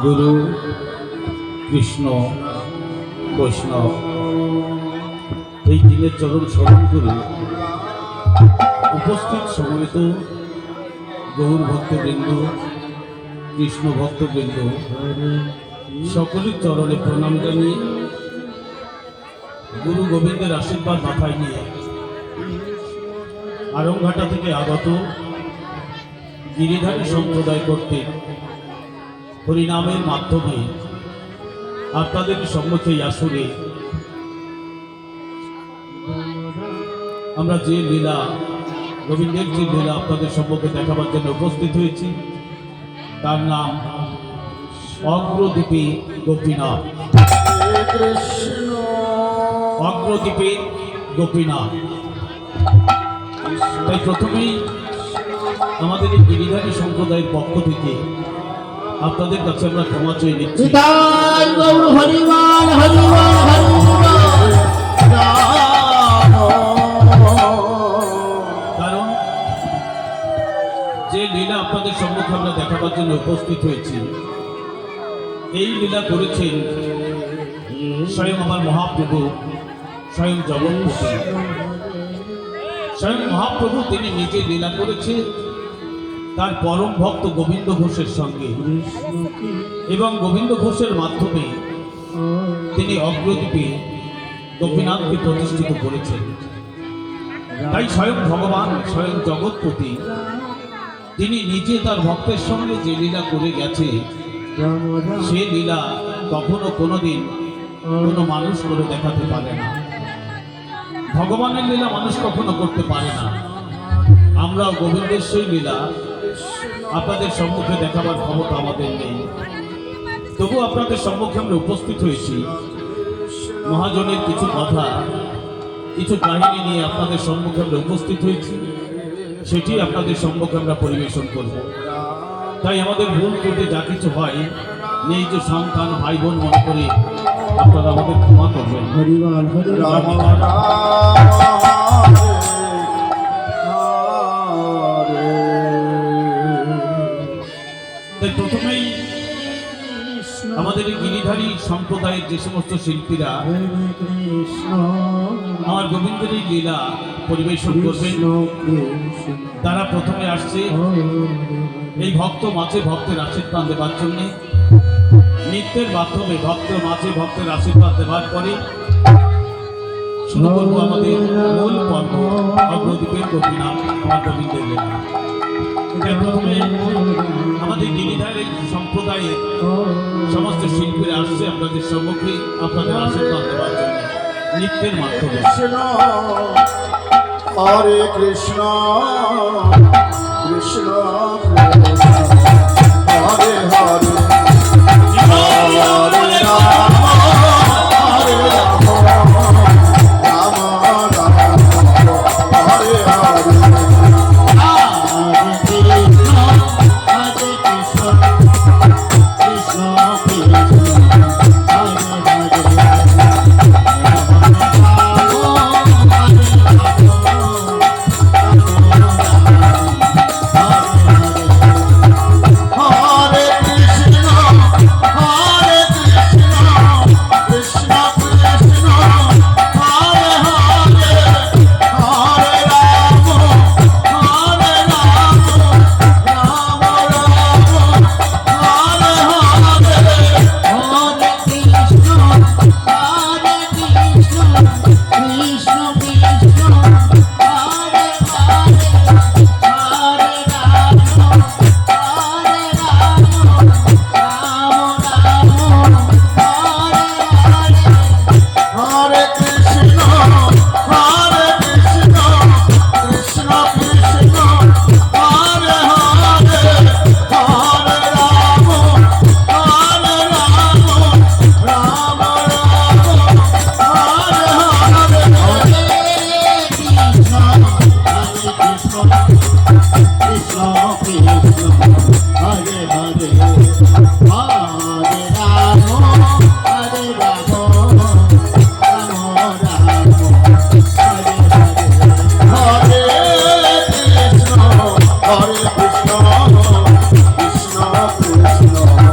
গুরু কৃষ্ণ বৈষ্ণব এই দিনের চরণ স্মরণ করে উপস্থিত সমবেত গৌর ভক্তবৃন্দ, কৃষ্ণ ভক্তবৃন্দ সকলের চরণে প্রণাম জানিয়ে গুরু গোবিন্দের আশীর্বাদ মাথায় নিয়ে আরংঘাটা থেকে আগত গিরিধারী সম্প্রদায় কর্তৃক হরিনামের মাধ্যমে আপনাদের সম্মুখে আসরে আমরা যে লীলা, গোবিন্দের যে লীলা আপনাদের সম্মুখে দেখাবার জন্য উপস্থিত হয়েছি তার নাম অগ্রদ্বীপে গোপীনাথ। অগ্রদ্বীপে গোপীনাথ। তাই প্রথমেই আমাদের এই গিরিধারী সম্প্রদায়ের পক্ষ থেকে আপনাদের কাছে আমরা ক্ষমা চেয়ে নিচ্ছি। কারণ যে লীলা আপনাদের সম্মুখে আমরা দেখাবার জন্য উপস্থিত হয়েছি, এই লীলা করেছেন স্বয়ং আমার মহাপ্রভু, স্বয়ং জগৎপতি। স্বয়ং মহাপ্রভু তিনি নিজে লীলা করেছে তার পরম ভক্ত গোবিন্দ ঘোষের সঙ্গে, এবং গোবিন্দ ঘোষের মাধ্যমে তিনি অগ্রদ্বীপে গোপীনাথকে প্রতিষ্ঠিত করেছেন। তাই স্বয়ং ভগবান, স্বয়ং জগৎপতি তিনি নিজে তার ভক্তের সঙ্গে যে লীলা করে গেছে, সে লীলা কখনো কোনোদিন কোনো মানুষ করে দেখাতে পারে না। ভগবানের লীলা মানুষ কখনো করতে পারে না। আমরা গোবিন্দের সেই লীলা আপনাদের সম্মুখে দেখাবার ক্ষমতা আমাদের নেই, তবু আপনাদের সম্মুখে আমরা উপস্থিত হয়েছি। মহাজনের কিছু কথা, কিছু কাহিনী নিয়ে আপনাদের সম্মুখে আমরা উপস্থিত হয়েছি, সেটি আপনাদের সম্মুখে আমরা পরিবেশন করব। তাই আমাদের ভুল ত্রুটি যা কিছু হয়, নেই যে সন্তান ভাই বোন মনে করে আপনারা আমাদের ক্ষমা করবেন। তাই প্রথমেই আমাদের এই গিরিধারী সম্প্রদায়ের যে সমস্ত শিল্পীরা আমার গোবিন্দের এই লীলা পরিবেশন করবেন, তারা প্রথমে আসছে এই ভক্ত মাঝে ভক্তের আশীর্বাদ দেবার জন্যে। নৃত্যের মাধ্যমে ভক্ত মাঝে ভক্তের আশীর্বাদ দেবার পরে শুরু করবো আমাদের মূল পর্ব, অগ্রদ্বীপের গোপীনাথ, আমার গোবিন্দের লীলা। প্রথমে আমাদের গিরিধারী সম্প্রদায়ের সমস্ত শিল্পীরা আসছে আপনাদের সম্মুখে আপনাদের আশীর্বাদ দেওয়ার জন্য নৃত্যের মাধ্যমে। হরে কৃষ্ণ কৃষ্ণ হরে হরে হরে রাম হরে রাম রাম রাম হরে হরে।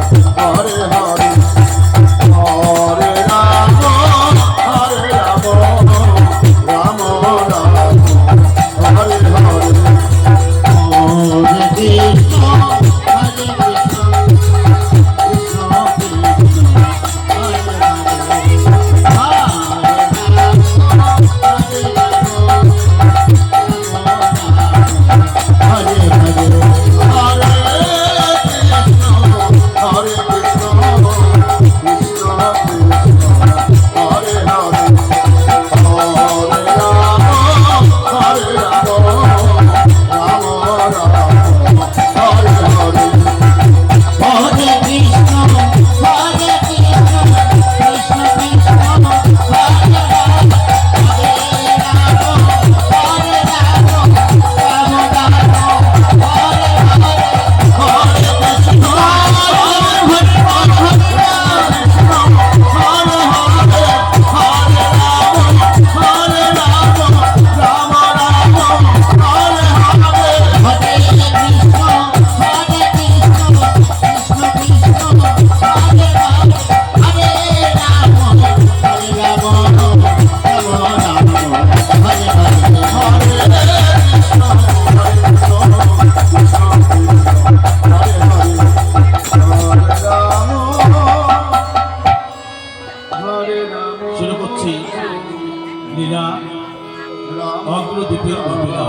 হরে হরে হরে রাম রাম রাম হরে হরে হরে কৃষ্ণ হরে কৃষ্ণ কৃষ্ণ কৃষ্ণ হরে হরে হরে হরে হরে কৃষ্ণ হরে কৃষ্ণ কৃষ্ণ কৃষ্ণ হরে হরে হরে রাম রাম রাম হরে হরে হরে কৃষ্ণ হরে কৃষ্ণ কৃষ্ণ কৃষ্ণ হরে হরে হরে রাম রাম রাম হরে হরে হরে কৃষ্ণ হরে রাম রাম হরে হরে হরে কৃষ্ণ হরে কৃষ্ণ কৃষ্ণ কৃষ্ণ হরে হরে হরে রাম হরে রাম রাম রাম হরে হরে শুরু করছি লীলা অগ্রদ্বীপের গভীরা।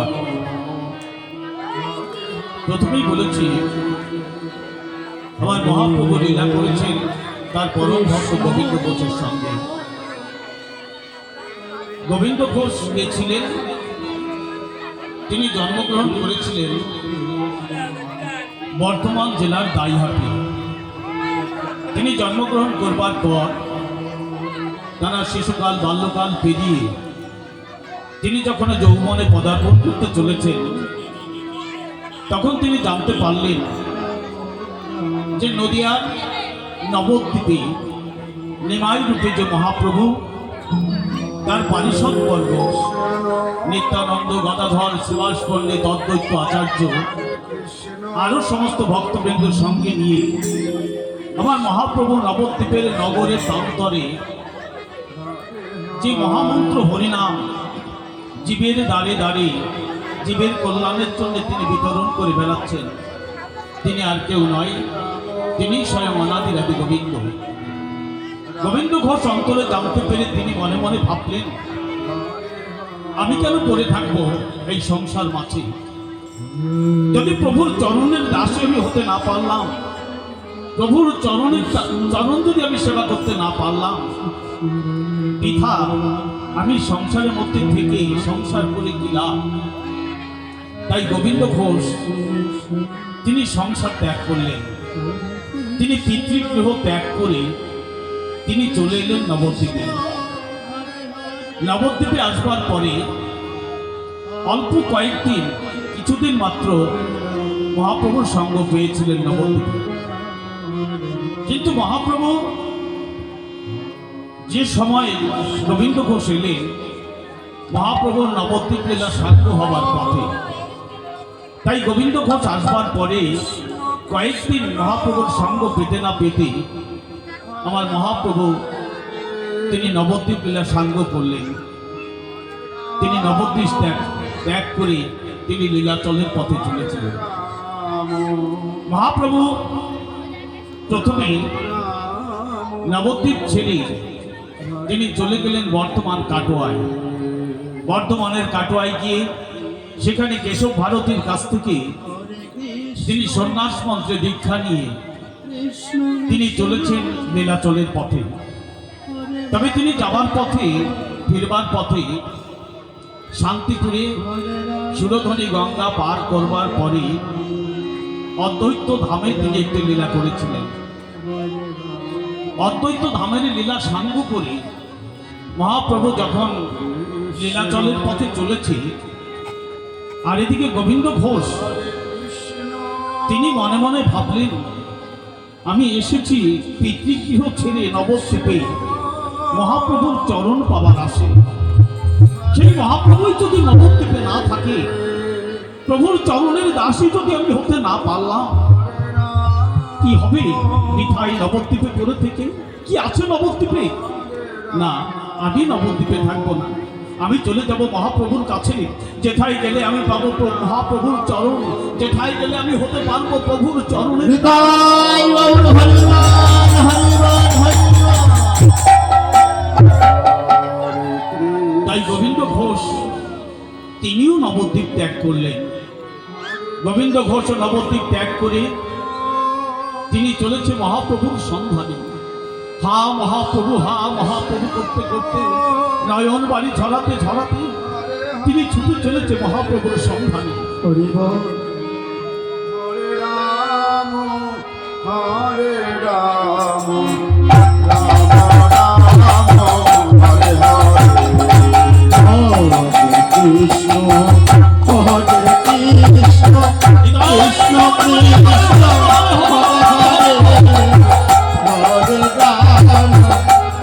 প্রথমেই বলেছি আমার মহাপ্রভু লীলা করেছেন তার পরম ভক্ত গোবিন্দ ঘোষের সঙ্গে। গোবিন্দ ঘোষ কে ছিলেন? তিনি জন্মগ্রহণ করেছিলেন বর্ধমান জেলার দাইহাটে। তিনি জন্মগ্রহণ করবার পর তারা শিশুকাল বাল্যকাল পেরিয়ে তিনি যখন যৌবনে পদার্পণ করতে চলেছেন তখন তিনি জানতে পারলেন যে নদিয়ার নবদ্বীপে নিমাই রূপে যে মহাপ্রভু তার পারিষদ বর্গ নিত্যানন্দ গদাধর সুভাষ পণ্ডিত অদ্বৈত আচার্য আরও সমস্ত ভক্তবৃন্দের সঙ্গে নিয়ে আমার মহাপ্রভু নবদ্বীপের নগরের প্রান্তরে যে মহামন্ত্র হরিনাম জীবের দ্বারে দ্বারে জীবের কল্যাণের জন্য তিনি বিতরণ করে বেড়াচ্ছেন, তিনি আর কেউ নয়, তিনি স্বয়ং অনাদি আদি গোবিন্দ। গোবিন্দ ঘোষ অন্তরে জানতে পেরে তিনি মনে মনে ভাবলেন, আমি কেন পড়ে থাকবো এই সংসার মাঝে? যদি প্রভুর চরণের দাসী আমি হতে না পারলাম, প্রভুর চরণ যদি আমি সেবা করতে না পারলাম, বৃথা আমি সংসারের মধ্যে থেকে সংসার করে কি লাভ? তাই গোবিন্দ ঘোষ তিনি সংসার ত্যাগ করলেন। তিনি পিতৃগৃহ ত্যাগ করে তিনি চলে এলেন নবদ্বীপে। নবদ্বীপে আসবার পরে অল্প কয়েকদিন কিছুদিন মাত্র মহাপ্রভুর সঙ্গ পেয়েছিলেন নবদ্বীপে। কিন্তু মহাপ্রভু যে সময় গোবিন্দ ঘোষ এলেন মহাপ্রভুর নবদ্বীপ লীলা সাধ্য হবার পথে, তাই গোবিন্দ ঘোষ আসবার পরে কয়েকদিন মহাপ্রভুর সঙ্গ পেতে না পেতে আমার মহাপ্রভু তিনি নবদ্বীপ লীলা সাঙ্গ করলেন। তিনি নবদ্বীপ ত্যাগ করে তিনি লীলাচলের পথে চলেছিলেন। মহাপ্রভু প্রথমে নবদ্বীপ ছেড়ে তিনি চলে গেলেন বর্ধমান কাটোয়ায়। বর্ধমানের কাটোয়ায় গিয়ে সেখানে কেশব ভারতীর কাছ থেকে তিনি সন্ন্যাস মন্ত্রে দীক্ষা নিয়ে তিনি চলেছেন লীলাচলের পথে। তবে তিনি যাবার পথে ফিরবার পথে শান্তিপুরে সুরধ্বনি গঙ্গা পার করবার পরে অদ্বৈত ধামে তিনি একটি লীলা করেছিলেন। অদ্বৈত ধামের লীলা সাঙ্গ করে মহাপ্রভু যখন লীলাচলের পথে চলেছে, আর এদিকে গোবিন্দ ঘোষ তিনি মনে মনে ভাবলেন, আমি এসেছি পিতৃগৃহ ছেড়ে নবদ্বীপে মহাপ্রভুর চরণ পাবার আসে। সেই মহাপ্রভুই যদি নবদ্বীপে না থাকে, প্রভুর চরণের দাসী যদি আমি হতে না পারলাম, কি কি হবে মিঠাই নবদ্বীপে পড়ে থেকে? কি আছে নবদ্বীপে? না, আমি নবদ্বীপে থাকবো না। আমি চলে যাব মহাপ্রভুর কাছে। যেথায় গেলে আমি পাবো মহাপ্রভুর চরণ, যেথায় গেলে আমি হতে পারবো প্রভুর চরণে। নিতাই গৌর হরিবল হরিবল হরিবল। তাই গোবিন্দ ঘোষ তিনিও নবদ্বীপ ত্যাগ করলেন। গোবিন্দ ঘোষ নবদ্বীপ ত্যাগ করে তিনি চলেছে মহাপ্রভুর সন্ধানে। হা মহাপ্রভু, হা মহাপ্রভু করতে করতে, নয়ন বাড়ি ঝরাতে ঝরাতে তিনি ছুটে চলেছে মহাপ্রভুর সন্ধানে। হরিবল। হরে রাম হরে রাম রাম রাম হরে হরে হরে কৃষ্ণ হরে কৃষ্ণ কৃষ্ণ কৃষ্ণ হরে হরে হরে রাম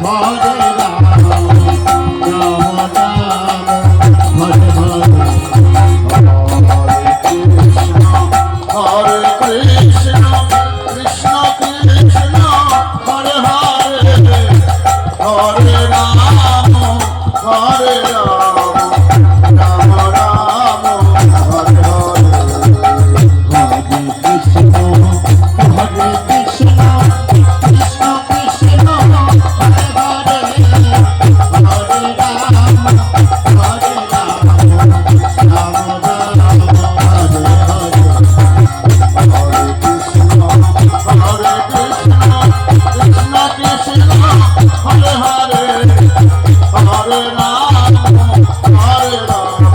হরে রাম রাম রাম হরে হরে। হরে কৃষ্ণ কৃষ্ণ কৃষ্ণ হরে হরে হরে রাম হরে রাম রাম রাম হরে হরে হরে কৃষ্ণ হরে কৃষ্ণ কৃষ্ণ কৃষ্ণ হরে হরে হরে রাম হরে রাম রাম রাম হরে হরে। হরে কৃষ্ণ হরে কৃষ্ণ কৃষ্ণ কৃষ্ণ হরে হরে হরে রাম হরে রাম রাম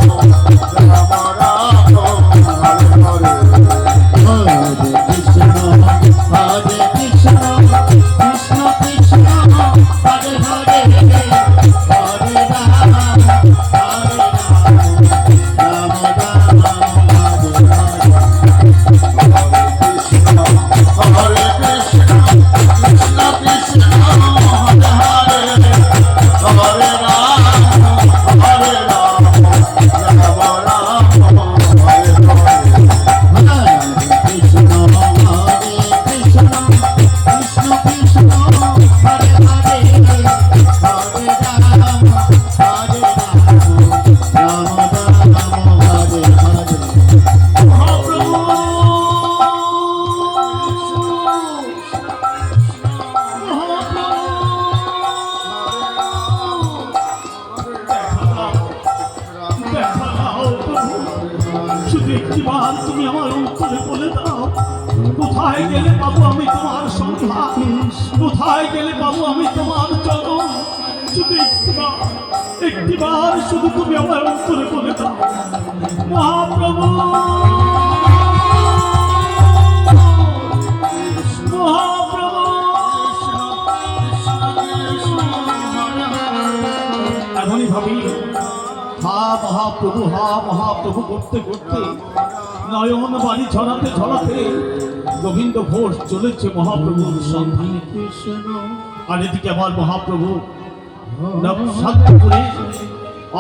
রাম হরে হরে হরে কৃষ্ণ হরে কৃষ্ণ কৃষ্ণ কৃষ্ণ হরে হরে হরে রাম হরে রাম রাম রাম হরে হরে। হরে কৃষ্ণ কৃষ্ণ কৃষ্ণ হরে হরে হরে রাম হরে রাম রাম রাম হরে হরে হরে কৃষ্ণ হরে কৃষ্ণ কৃষ্ণ কৃষ্ণ হরে হরে হরে রাম হরে রাম রাম রাম হরে হরে। মহাপ্রভু দেখা দাও প্রভু, শুধু একটিবার তুমি আমার উত্তরে বলে দাও, কোথায় গেলে পাবো আমি তোমার সন্ধান, কোথায় গেলে পাবো আমি তোমার চরণ। শুধু একটিবার শুধু তুমি আমার উত্তরে বলে দাও মহাপ্রভু। এমনই ভাবি হা মহাপ্রভু, হা মহাপ্রভু করতে করতে, নয়ন বাড়ি ছড়াতে ছড়াতে গোবিন্দ ঘোষ চলেছে মহাপ্রভুর সন্ধানে। কৃষ্ণ আর এদিকে আমার মহাপ্রভু নবসাদপুরে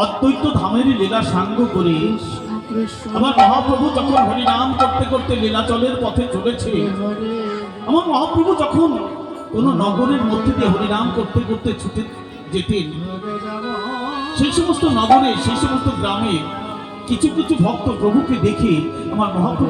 অদ্বৈত ধামেরই লীলা সাঙ্গ করে কৃষ্ণ আমার মহাপ্রভু যখন হরিনাম করতে করতে লীলাচলের পথে চলেছে, হরে আমার মহাপ্রভু যখন কোন নগরের মধ্যে দিয়ে হরিনাম করতে করতে ছুটে যেতেন, হরে রাম সেই সমস্ত নগরে, সেই সমস্ত গ্রামে কিছু কিছু ভক্ত প্রভুকে দেখে আমার মহাপ্রভু